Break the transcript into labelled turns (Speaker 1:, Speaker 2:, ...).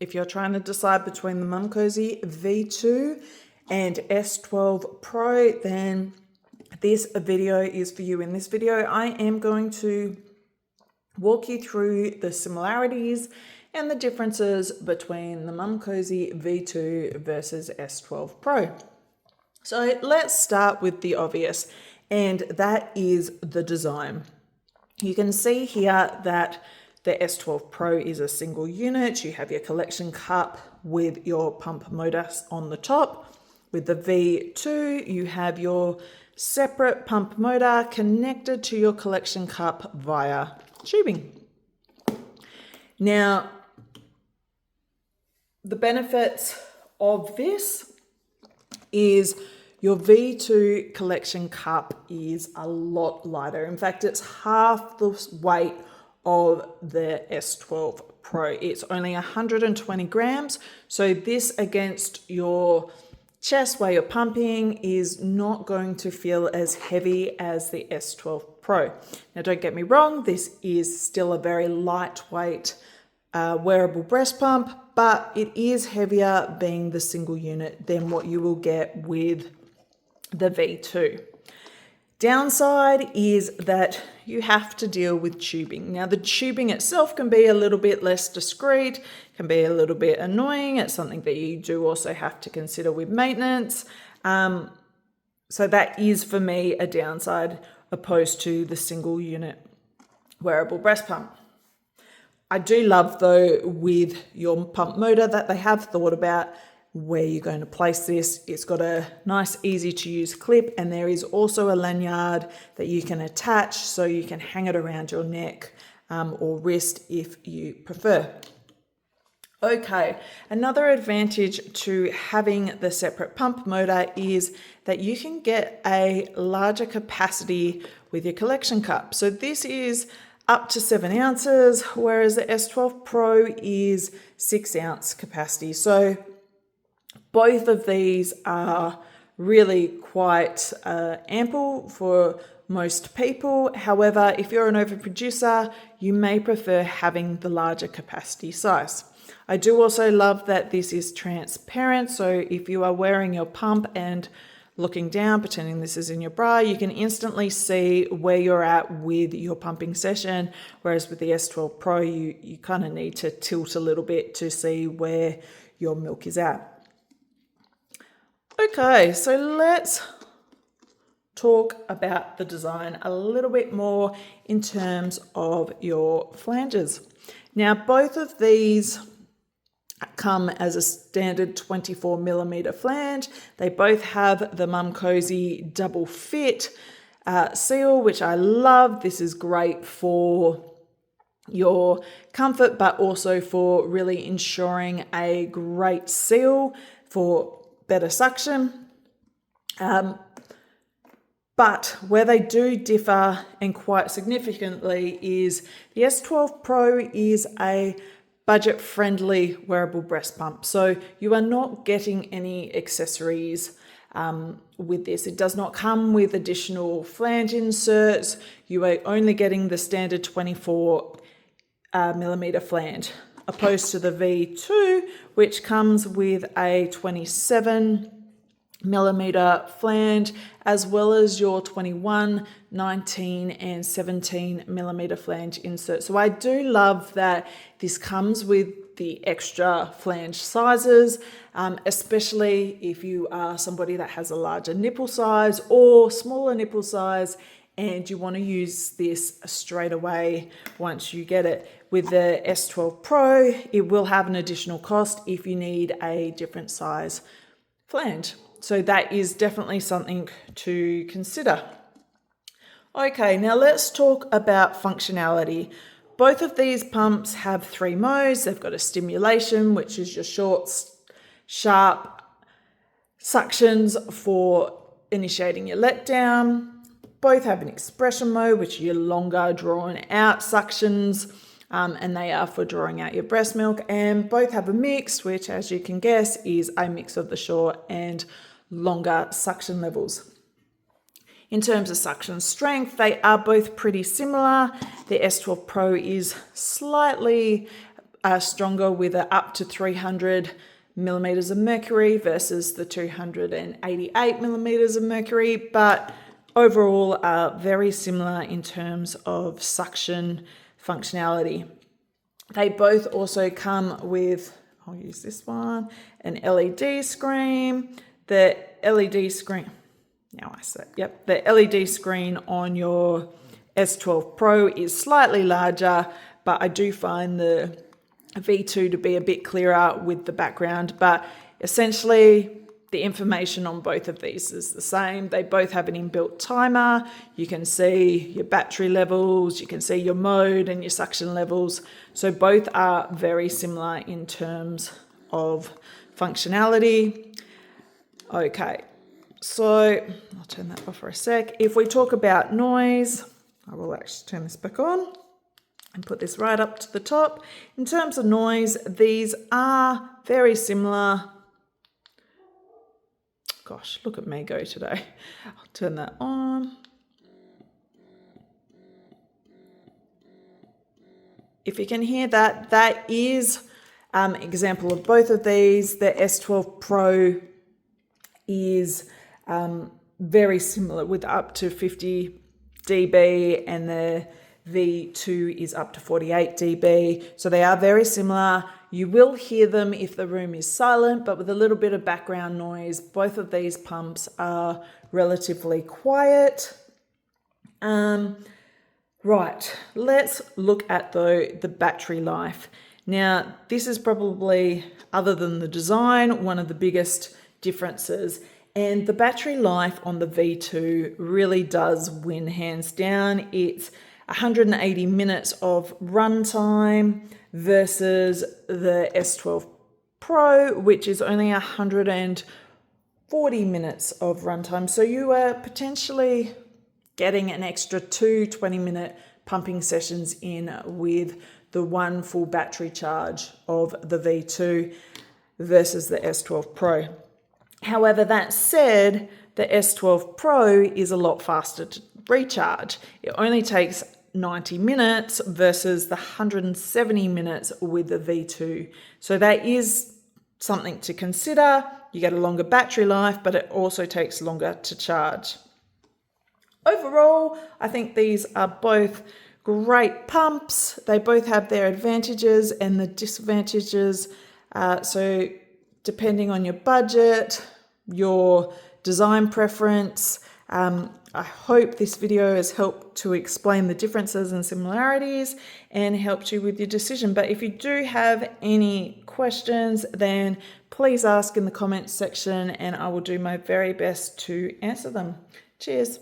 Speaker 1: If you're trying to decide between the Momcozy V2 and S12 Pro, then this video is for you. In this video, I am going to walk you through the similarities and the differences between the Momcozy V2 versus S12 Pro. So let's start with the obvious, and that is the design. You can see here that the S12 Pro is a single unit. You have your collection cup with your pump motor on the top. With the V2, you have your separate pump motor connected to your collection cup via tubing. Now, the benefits of this is your V2 collection cup is a lot lighter. In fact, it's half the weight of the S12 Pro. It's only 120 grams. So this against your chest where you're pumping is not going to feel as heavy as the S12 Pro. Now, don't get me wrong, this is still a very lightweight wearable breast pump, but it is heavier being the single unit than what you will get with the V2. Downside is that you have to deal with tubing. Now, the tubing itself can be a little bit less discreet, can be a little bit annoying. It's something that you do also have to consider with maintenance. So that is, for me, a downside opposed to the single unit wearable breast pump. I do love, though, with your pump motor that they have thought about where you're going to place this. It's got a nice, easy to use clip, and there is also a lanyard that you can attach so you can hang it around your neck or wrist if you prefer. Okay, another advantage to having the separate pump motor is that you can get a larger capacity with your collection cup. So this is up to 7 ounces, whereas the S12 Pro is 6 ounce capacity. So both of these are really quite ample for most people. However, if you're an overproducer, you may prefer having the larger capacity size. I do also love that this is transparent. So if you are wearing your pump and looking down, pretending this is in your bra, you can instantly see where you're at with your pumping session. Whereas with the S12 Pro, you kind of need to tilt a little bit to see where your milk is at. Okay, so let's talk about the design a little bit more in terms of your flanges. Now, both of these come as a standard 24mm flange. They both have the Momcozy double fit seal, which I love. This is great for your comfort, but also for really ensuring a great seal for better suction. But where they do differ, and quite significantly, is the S12 Pro is a budget-friendly wearable breast pump. So you are not getting any accessories with this. It does not come with additional flange inserts. You are only getting the standard 24mm flange, opposed to the V2, which comes with a 27mm flange, as well as your 21, 19, and 17mm flange insert. So I do love that this comes with the extra flange sizes, especially if you are somebody that has a larger nipple size or smaller nipple size, and you want to use this straight away once you get it. With the S12 Pro, it will have an additional cost if you need a different size flange. So that is definitely something to consider. Okay, now let's talk about functionality. Both of these pumps have 3 modes. They've got a stimulation, which is your short, sharp suctions for initiating your letdown. Both have an expression mode, which are your longer, drawn out suctions, and they are for drawing out your breast milk. And both have a mix, which, as you can guess, is a mix of the short and longer suction levels. In terms of suction strength, they are both pretty similar. The S12 Pro is slightly stronger with up to 300 millimeters of mercury versus the 288 millimeters of mercury, but overall are very similar in terms of suction functionality. They both also come with, I'll use this one, an LED screen. The LED screen, now I say, yep, the LED screen on your S12 Pro is slightly larger, but I do find the V2 to be a bit clearer with the background, but essentially the information on both of these is the same. They both have an inbuilt timer. You can see your battery levels, you can see your mode and your suction levels. So both are very similar in terms of functionality. Okay, so I'll turn that off for a sec. If we talk about noise, I will actually turn this back on and put this right up to the top. In terms of noise, these are very similar. Gosh, look at me go today. I'll turn that on. If you can hear that, that is example of both of these. The S12 Pro is very similar with up to 50 dB, and the V2 is up to 48 dB. So they are very similar. You will hear them if the room is silent, but with a little bit of background noise. Both of these pumps are relatively quiet. Right, let's look at the battery life. Now, this is probably, other than the design, one of the biggest differences. And the battery life on the V2 really does win hands down. It's 180 minutes of runtime versus the S12 Pro, which is only 140 minutes of runtime. So you are potentially getting an extra 2 20-minute pumping sessions in with the one full battery charge of the V2 versus the S12 Pro. However, that said, the S12 Pro is a lot faster to recharge. It only takes 90 minutes versus the 170 minutes with the V2. So that is something to consider. You get a longer battery life, but it also takes longer to charge. Overall, I think these are both great pumps. They both have their advantages and the disadvantages. So depending on your budget, your design preference, I hope this video has helped to explain the differences and similarities and helped you with your decision. But if you do have any questions, then please ask in the comments section and I will do my very best to answer them. Cheers.